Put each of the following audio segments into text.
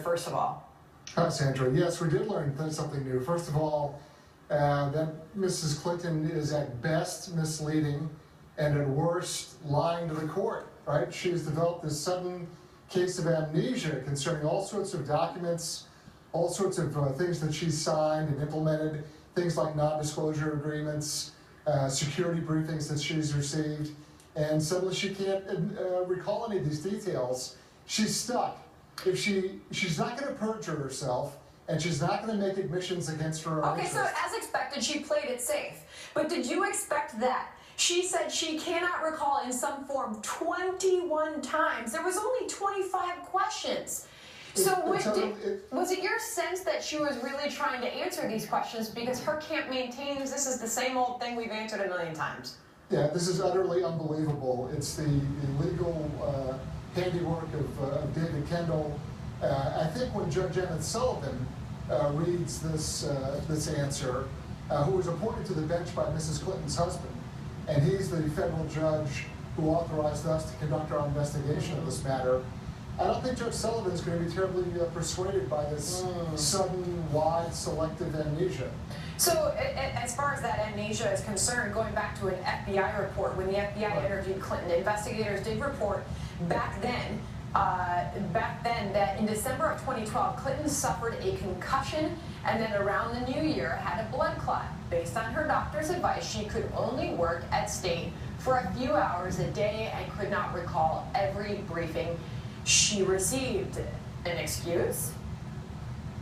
first of all? Hi, Sandra. Yes, we did learn something new. First of all, that Mrs. Clinton is at best misleading and at worst lying to the court, right? She's developed this sudden case of amnesia concerning all sorts of documents, all sorts of things that she's signed and implemented, things like non-disclosure agreements, security briefings that she's received, and suddenly she can't recall any of these details. She's stuck. If she's not going to perjure herself, and she's not going to make admissions against her own interest. So as expected, she played it safe. But did you expect that? She said she cannot recall in some form 21 times. There was only 25 questions. So was it your sense that she was really trying to answer these questions because her camp maintains this is the same old thing we've answered a million times? Yeah, this is utterly unbelievable. It's the legal handiwork of David Kendall. I think when Judge Emmett Sullivan reads this answer, who was appointed to the bench by Mrs. Clinton's husband, and he's the federal judge who authorized us to conduct our investigation of this matter, I don't think Judge Sullivan's going to be terribly persuaded by this sudden, wide, selective amnesia. So, as far as that amnesia is concerned, going back to an FBI report, when the FBI interviewed Clinton, investigators did report back then that in December of 2012, Clinton suffered a concussion and then around the new year had a blood clot. Based on her doctor's advice, she could only work at State for a few hours a day and could not recall every briefing she received. An excuse?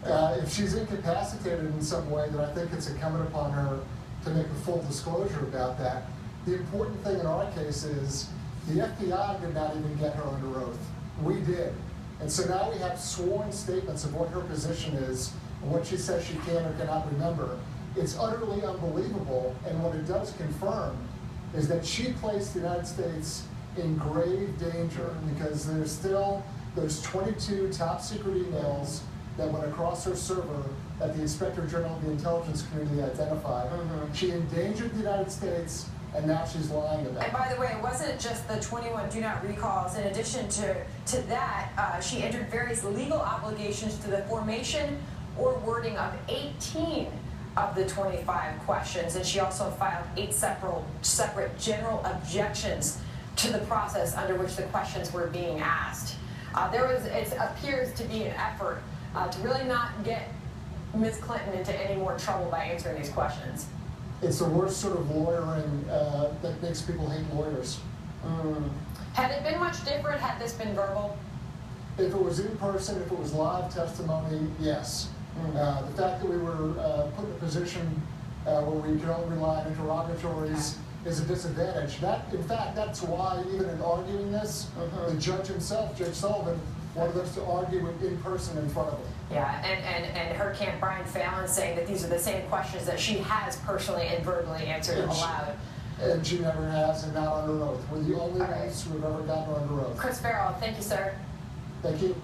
If she's incapacitated in some way, then I think it's incumbent upon her to make a full disclosure about that. The important thing in our case is the FBI did not even get her under oath. We did. And so now we have sworn statements of what her position is and what she says she can or cannot remember. It's utterly unbelievable, and what it does confirm is that she placed the United States in grave danger because there's 22 top secret emails that went across her server that the Inspector General of the Intelligence Community identified. She endangered the United States, and now she's lying about it. And by the way, it wasn't just the 21 do not recalls. In addition to that, she entered various legal obligations to the formation or wording of 18 of the 25 questions, and she also filed 8 separate general objections to the process under which the questions were being asked. It appears to be an effort to really not get Ms. Clinton into any more trouble by answering these questions. It's the worst sort of lawyering that makes people hate lawyers. Had it been much different had this been verbal? If it was in person, if it was live testimony, yes. The fact that we were put in a position where we could only rely on interrogatories is a disadvantage. In fact, that's why even in arguing this, the judge himself, Judge Sullivan, wanted us to argue it in person in front of him. Yeah, and her camp, Brian Fallon, saying that these are the same questions that she has personally and verbally answered aloud. And she never has, and not under oath. We're the only ones who have ever gotten her under oath. Chris Farrell, thank you, sir. Thank you.